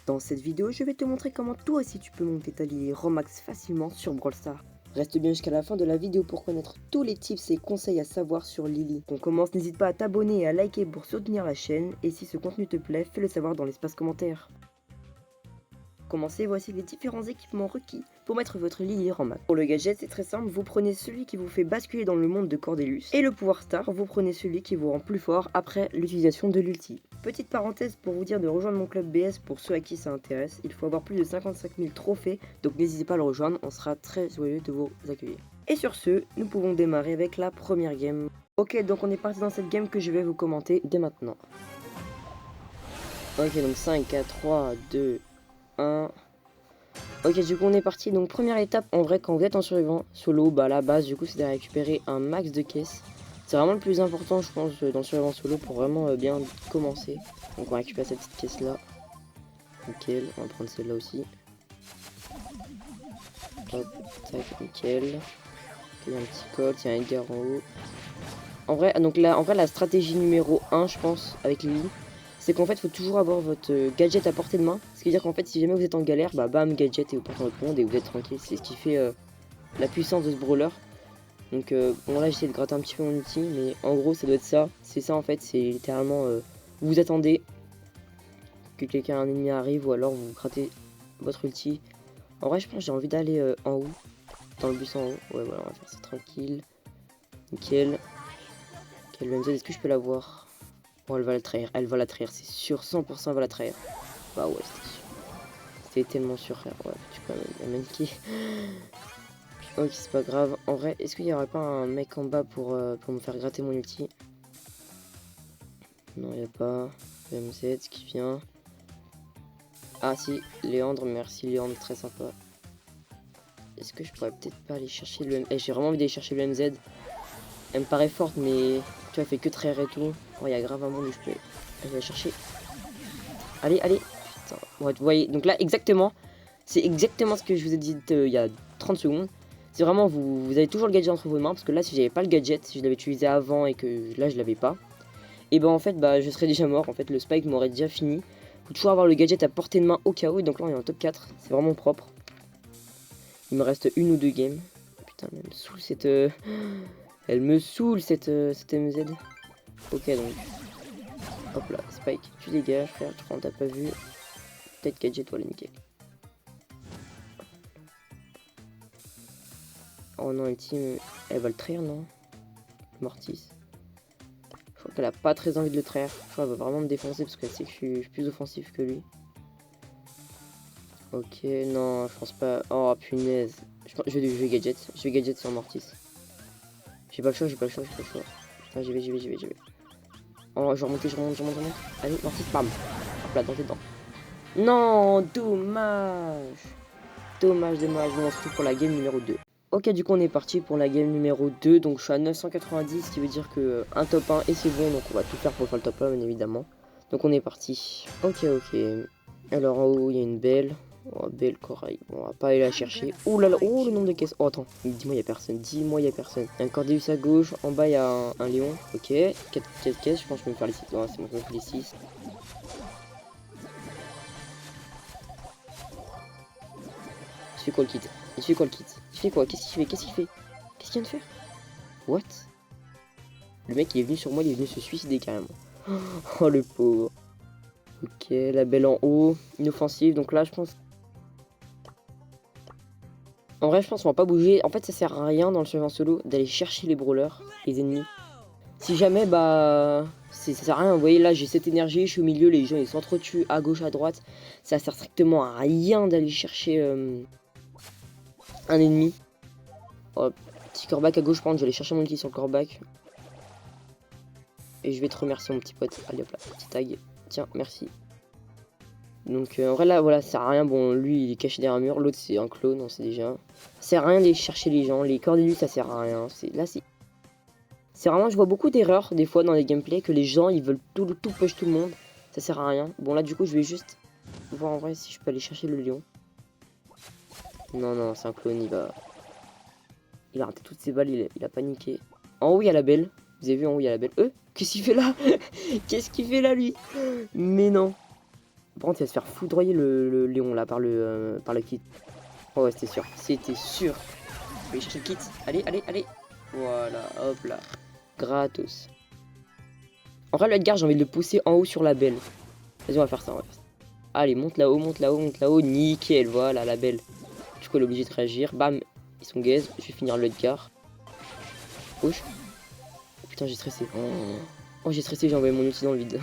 Dans cette vidéo, je vais te montrer comment toi aussi tu peux monter ta ligne Romax facilement sur Brawl Stars. Reste bien jusqu'à la fin de la vidéo pour connaître tous les tips et conseils à savoir sur Lily. On commence, n'hésite pas à t'abonner et à liker pour soutenir la chaîne, et si ce contenu te plaît, fais-le savoir dans l'espace commentaire. Pour commencer, voici les différents équipements requis pour mettre votre Lily en max. Pour le gadget, c'est très simple, vous prenez celui qui vous fait basculer dans le monde de Cordelius, et le pouvoir star, vous prenez celui qui vous rend plus fort après l'utilisation de l'ulti. Petite parenthèse pour vous dire de rejoindre mon club BS pour ceux à qui ça intéresse, il faut avoir plus de 55 000 trophées, donc n'hésitez pas à le rejoindre, on sera très joyeux de vous accueillir. Et sur ce, nous pouvons démarrer avec la première game. Ok, donc on est parti dans cette game que je vais vous commenter dès maintenant. Ok, donc 5, 4, 3, 2, 1... Ok, du coup on est parti. Donc première étape, en vrai, quand vous êtes en survivant solo, bah la base du coup c'est de récupérer un max de caisses. C'est vraiment le plus important, je pense, dans le survivant solo pour vraiment bien commencer. Donc on va récupérer cette petite caisse là. Nickel, on va prendre celle-là aussi. Hop, tac, nickel. Il y a un petit code, il y a un Edgar en haut. En vrai, donc là, en vrai, la stratégie numéro 1, je pense, avec Lily, c'est qu'en fait, il faut toujours avoir votre gadget à portée de main. Ce qui veut dire qu'en fait, si jamais vous êtes en galère, bah bam, gadget et vous partez dans votre monde et vous êtes tranquille. C'est ce qui fait la puissance de ce brawler. Donc bon là, j'essaie de gratter un petit peu mon ulti, mais en gros, ça doit être ça. C'est ça en fait, c'est littéralement, vous attendez que quelqu'un, un ennemi arrive, ou alors vous grattez votre ulti. En vrai, je pense que j'ai envie d'aller en haut, dans le bus en haut. Ouais, voilà, on va faire ça tranquille. Nickel. Quelle MZ, est-ce que je peux la voir? Oh, elle va la trahir, c'est sûr, 100% elle va la trahir. Bah ouais, c'était sûr. C'était tellement sûr, frère. Ouais, tu peux la manquer. Ok, c'est pas grave. En vrai, est-ce qu'il y aurait pas un mec en bas pour me faire gratter mon ulti? Non, il n'y a pas. MZ qui vient. Ah si, Léandre, merci Léandre, très sympa. Est-ce que je pourrais peut-être pas aller chercher le MZ? J'ai vraiment envie d'aller chercher le MZ. Elle me paraît forte, mais tu vois, elle fait que trahir et tout. Oh, il y a grave un monde où je peux aller la chercher. Allez, allez. Putain. Ouais, vous voyez, donc là, exactement. C'est exactement ce que je vous ai dit il y a 30 secondes. C'est vraiment, vous avez toujours le gadget entre vos mains. Parce que là, si j'avais pas le gadget, si je l'avais utilisé avant et que là, je l'avais pas, et ben en fait, bah, je serais déjà mort. En fait, le spike m'aurait déjà fini. Faut toujours avoir le gadget à portée de main au cas où. Et donc là, on est en top 4. C'est vraiment propre. Il me reste une ou deux games. Putain, elle me saoule cette... Elle me saoule cette MZ. Ok, donc... Hop là, Spike, tu dégages, frère. Je crois qu'on t'a pas vu. Peut-être gadget, voilà, nickel. Oh non, le team... Elle va le trahir, non? Mortis. Je crois qu'elle a pas très envie de le trahir. Je crois qu'elle va vraiment me défoncer parce qu'elle sait que je suis plus offensif que lui. Ok, non, je pense pas. Oh punaise. Je vais gadget. Je vais gadget sur Mortis. J'ai pas le choix, j'ai pas le choix. Putain, j'y vais. Oh, je remonte. Allez, Mortis, bam. Hop là, dans tes dents. Non, dommage. Dommage. Bon, on se retrouve pour la game numéro 2. Ok, du coup, on est parti pour la game numéro 2. Donc, je suis à 990, ce qui veut dire que un top 1 et c'est bon. Donc, on va tout faire pour faire le top 1, bien évidemment. Donc, on est parti. Ok. Alors, en haut, il y a une belle. Oh, belle corail. Bon, on va pas aller la chercher. Oh là là, oh le nombre de caisses. Oh, attends, dis-moi, il y a personne. Il y a un Cordelius à gauche. En bas, il y a un lion. Ok, 4 caisses. Je pense que je vais me faire les 6. Non, c'est bon, je me fais les 6. Il fait quoi le kit? Il fait quoi? Qu'est-ce qu'il fait? Qu'est-ce qu'il vient de faire? What? Le mec, il est venu sur moi, il est venu se suicider carrément. Oh, le pauvre. Ok, la belle en haut. Inoffensive. Donc là, je pense... En vrai, je pense qu'on va pas bouger. En fait, ça sert à rien dans le survivant solo d'aller chercher les brawlers, les ennemis. Si jamais, bah... ça sert à rien. Vous voyez, là, j'ai cette énergie, je suis au milieu, les gens, ils s'entretuent à gauche, à droite. Ça sert strictement à rien d'aller chercher un ennemi. Oh, petit corbac à gauche, par contre, je vais aller chercher mon ulti sur le corbac. Et je vais te remercier, mon petit pote. Allez, hop là, petit tag. Tiens, merci. Donc, en vrai, là, voilà, ça sert à rien. Bon, lui, il est caché derrière un mur. L'autre, c'est un clone, on sait déjà. Ça sert à rien d'aller chercher les gens. Les Cordelius, ça sert à rien. Là, c'est vraiment, je vois beaucoup d'erreurs, des fois, dans les gameplays, que les gens, ils veulent tout push tout le monde. Ça sert à rien. Bon, là, du coup, je vais juste voir en vrai si je peux aller chercher le lion. Non, c'est un clone, il a raté toutes ses balles, il a paniqué. En haut, il y a la belle. Vous avez vu, en haut, il y a la belle. Qu'est-ce qu'il fait là? Qu'est-ce qu'il fait là, lui? Mais non. Par contre, il va se faire foudroyer le Léon là par le kit. Oh ouais, c'était sûr. C'était sûr. Je vais aller chercher le kit. Allez, allez, allez. Voilà, hop là. Gratos. En vrai, le Edgar, j'ai envie de le pousser en haut sur la belle. Vas-y, on va faire ça, on va faire ça. Allez, monte là-haut, monte là-haut, monte là-haut. Nickel, voilà, la belle. Du coup, elle est obligée de réagir. Bam, ils sont gaze. Je vais finir le Edgar. Push. Putain, j'ai stressé. Oh, j'ai stressé, j'ai envoyé mon outil dans le vide.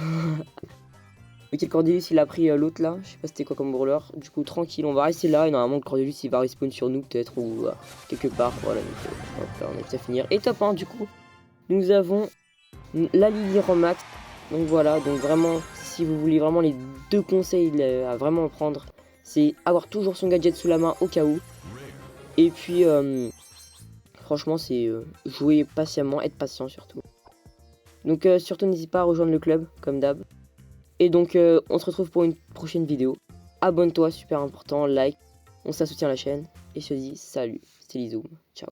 Ok, le Cordelius il a pris l'autre là, je sais pas c'était quoi comme brawler. Du coup, tranquille, on va rester là et normalement le Cordelius il va respawn sur nous peut-être ou quelque part. Voilà, donc hop là, on a tout à finir. Et top 1 du coup, nous avons la Lily Romax. Donc voilà, donc vraiment, si vous voulez vraiment les deux conseils à vraiment prendre, c'est avoir toujours son gadget sous la main au cas où. Et puis, franchement, c'est jouer patiemment, être patient surtout. Donc surtout n'hésite pas à rejoindre le club, comme d'hab. Et donc, on se retrouve pour une prochaine vidéo. Abonne-toi, super important, like. On soutient la chaîne. Et je te dis salut, c'était Lizoom. Ciao.